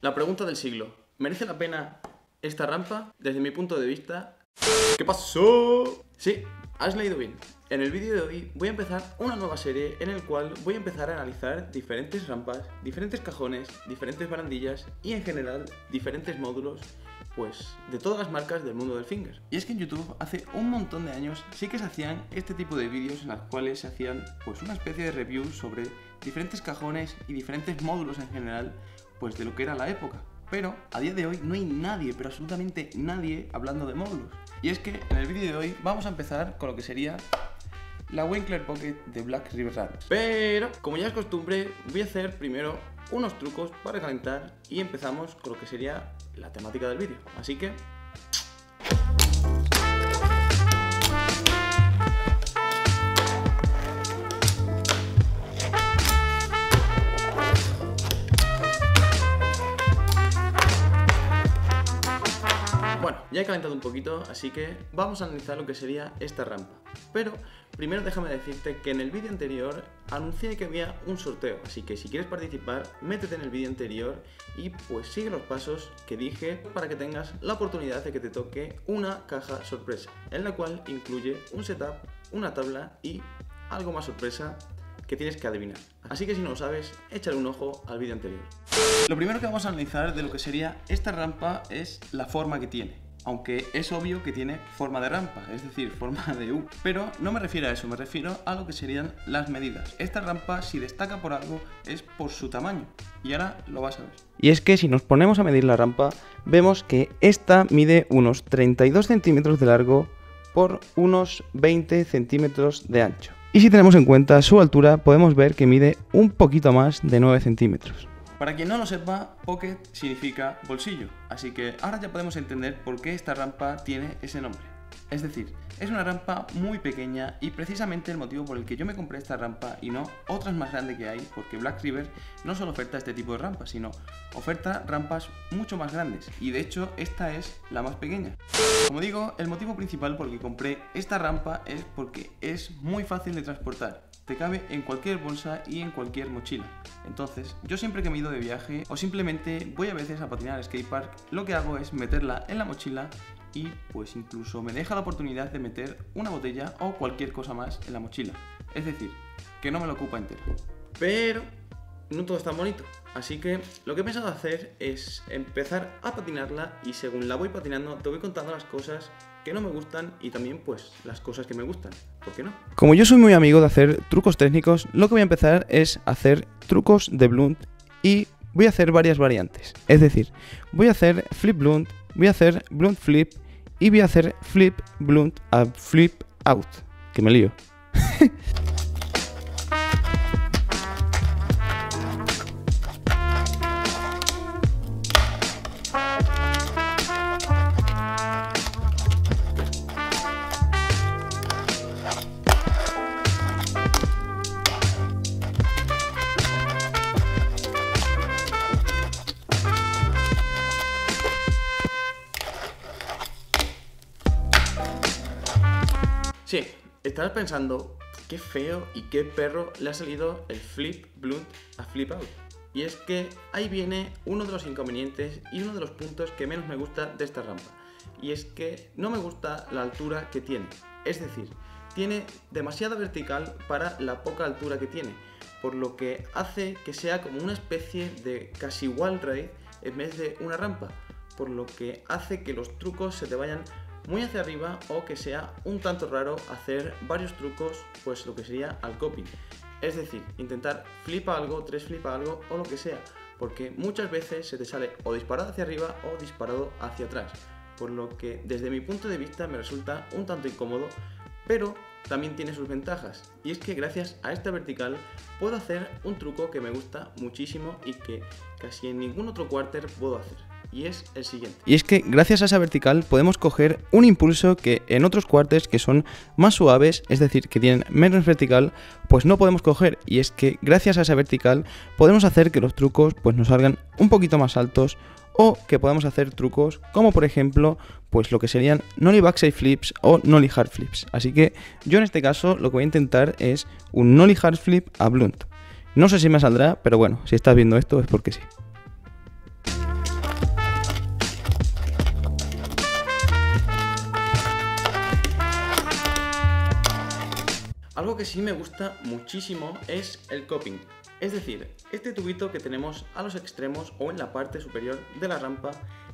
La pregunta del siglo. ¿Merece la pena esta rampa? Desde mi punto de vista... ¿Qué pasó? Sí, has leído bien. En el vídeo de hoy voy a empezar una nueva serie en el cual voy a empezar a analizar diferentes rampas, diferentes cajones, diferentes barandillas y en general diferentes módulos, pues de todas las marcas del mundo del finger. Y es que en YouTube hace un montón de años sí que se hacían este tipo de vídeos en los cuales se hacían pues una especie de review sobre diferentes cajones y diferentes módulos en general, pues de lo que era la época. Pero a día de hoy no hay nadie, pero absolutamente nadie hablando de módulos. Y es que en el vídeo de hoy vamos a empezar con lo que sería la Winkler Pocket de Black River Ranch. Pero como ya es costumbre, voy a hacer primero unos trucos para calentar y empezamos con lo que sería la temática del vídeo. Así que... bueno, ya he calentado un poquito, así que vamos a analizar lo que sería esta rampa. Pero primero déjame decirte que en el vídeo anterior anuncié que había un sorteo, así que si quieres participar, métete en el vídeo anterior y pues sigue los pasos que dije para que tengas la oportunidad de que te toque una caja sorpresa, en la cual incluye un setup, una tabla y algo más sorpresa que tienes que adivinar. Así que si no lo sabes, échale un ojo al vídeo anterior. Lo primero que vamos a analizar de lo que sería esta rampa es la forma que tiene. Aunque es obvio que tiene forma de rampa, es decir, forma de U. Pero no me refiero a eso, me refiero a lo que serían las medidas. Esta rampa, si destaca por algo, es por su tamaño. Y ahora lo vas a ver. Y es que si nos ponemos a medir la rampa, vemos que esta mide unos 32 centímetros de largo por unos 20 centímetros de ancho. Y si tenemos en cuenta su altura, podemos ver que mide un poquito más de 9 centímetros. Para quien no lo sepa, Pocket significa bolsillo, así que ahora ya podemos entender por qué esta rampa tiene ese nombre. Es decir, es una rampa muy pequeña y precisamente el motivo por el que yo me compré esta rampa y no otras más grandes que hay, porque Black River no solo oferta este tipo de rampas, sino oferta rampas mucho más grandes y de hecho esta es la más pequeña. Como digo, el motivo principal por el que compré esta rampa es porque es muy fácil de transportar. Te cabe en cualquier bolsa y en cualquier mochila. Entonces, yo siempre que me he ido de viaje o simplemente voy a veces a patinar al skatepark, lo que hago es meterla en la mochila y pues incluso me deja la oportunidad de meter una botella o cualquier cosa más en la mochila. Es decir, que no me lo ocupa entero. Pero no todo es tan bonito. Así que lo que he pensado hacer es empezar a patinarla y según la voy patinando te voy contando las cosas que no me gustan y también pues las cosas que me gustan. ¿Por qué no? Como yo soy muy amigo de hacer trucos técnicos, lo que voy a empezar es hacer trucos de blunt y voy a hacer varias variantes. Es decir, voy a hacer flip blunt, voy a hacer blunt flip y voy a hacer flip blunt a flip out. Que me lío. Sí, estarás pensando qué feo y qué perro le ha salido el flip blunt a flip out. Y es que ahí viene uno de los inconvenientes y uno de los puntos que menos me gusta de esta rampa. Y es que no me gusta la altura que tiene. Es decir, tiene demasiada vertical para la poca altura que tiene. Por lo que hace que sea como una especie de casi wall ride en vez de una rampa. Por lo que hace que los trucos se te vayan muy hacia arriba o que sea un tanto raro hacer varios trucos, pues lo que sería al copy. Es decir, intentar flipa algo, tres flipa algo o lo que sea, porque muchas veces se te sale o disparado hacia arriba o disparado hacia atrás, por lo que desde mi punto de vista me resulta un tanto incómodo, pero también tiene sus ventajas, y es que gracias a esta vertical puedo hacer un truco que me gusta muchísimo y que casi en ningún otro quarter puedo hacer. Y es el siguiente. Y es que gracias a esa vertical podemos coger un impulso que en otros quarters que son más suaves, es decir, que tienen menos vertical, pues no podemos coger. Y es que gracias a esa vertical podemos hacer que los trucos pues nos salgan un poquito más altos o que podemos hacer trucos como por ejemplo pues lo que serían nollie backside flips o nollie hard flips. Así que yo en este caso lo que voy a intentar es un nollie hard flip a blunt. No sé si me saldrá, pero bueno, si estás viendo esto es porque sí. Algo que sí me gusta muchísimo es el coping, es decir, este tubito que tenemos a los extremos o en la parte superior de la rampa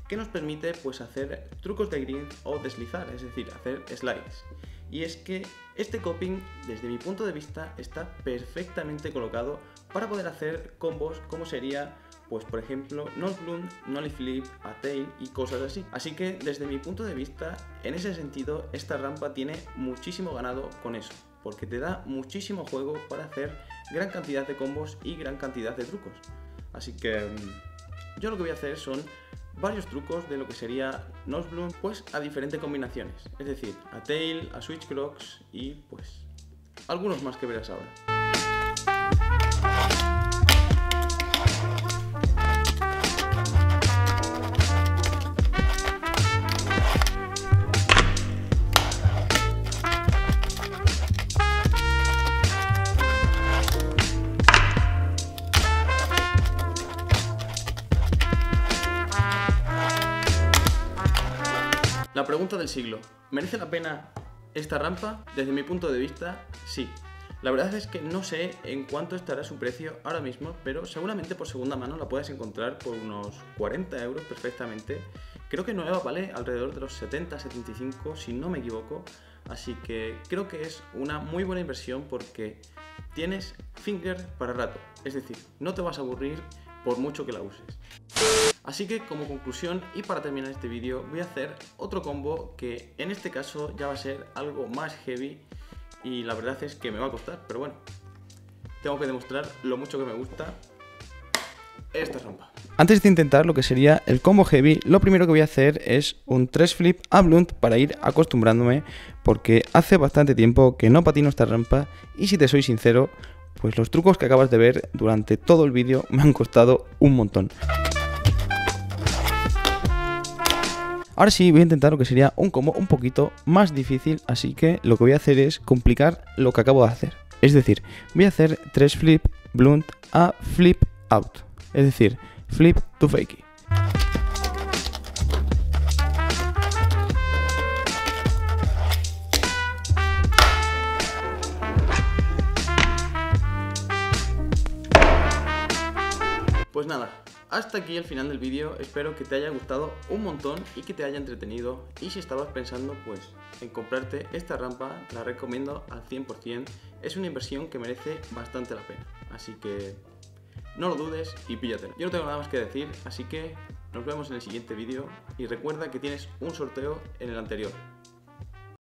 que nos permite pues hacer trucos de grind o deslizar, es decir, hacer slides. Y es que este coping, desde mi punto de vista, está perfectamente colocado para poder hacer combos como sería, pues por ejemplo, nose blunt, nollie flip, a tail y cosas así. Así que desde mi punto de vista, en ese sentido, esta rampa tiene muchísimo ganado con eso, porque te da muchísimo juego para hacer gran cantidad de combos y gran cantidad de trucos. Así que yo lo que voy a hacer son varios trucos de lo que sería nose blunt, pues a diferentes combinaciones, es decir, a tail, a switch crocs y pues algunos más que verás ahora. La pregunta del siglo, ¿merece la pena esta rampa? Desde mi punto de vista, sí. La verdad es que no sé en cuánto estará su precio ahora mismo, pero seguramente por segunda mano la puedes encontrar por unos 40 euros perfectamente. Creo que nueva vale alrededor de los 70-75 si no me equivoco, así que creo que es una muy buena inversión porque tienes finger para rato, es decir, no te vas a aburrir por mucho que la uses. Así que como conclusión y para terminar este vídeo voy a hacer otro combo que en este caso ya va a ser algo más heavy y la verdad es que me va a costar, pero bueno, tengo que demostrar lo mucho que me gusta esta rampa. Antes de intentar lo que sería el combo heavy, lo primero que voy a hacer es un 3 flip a blunt para ir acostumbrándome, porque hace bastante tiempo que no patino esta rampa y si te soy sincero, pues los trucos que acabas de ver durante todo el vídeo me han costado un montón. Ahora sí voy a intentar lo que sería un combo un poquito más difícil, así que lo que voy a hacer es complicar lo que acabo de hacer. Es decir, voy a hacer 3 flip blunt a flip out, es decir, flip to fakie. Pues nada, hasta aquí el final del vídeo, espero que te haya gustado un montón y que te haya entretenido, y si estabas pensando pues en comprarte esta rampa, te la recomiendo al 100%, es una inversión que merece bastante la pena, así que no lo dudes y píllatela. Yo no tengo nada más que decir, así que nos vemos en el siguiente vídeo y recuerda que tienes un sorteo en el anterior.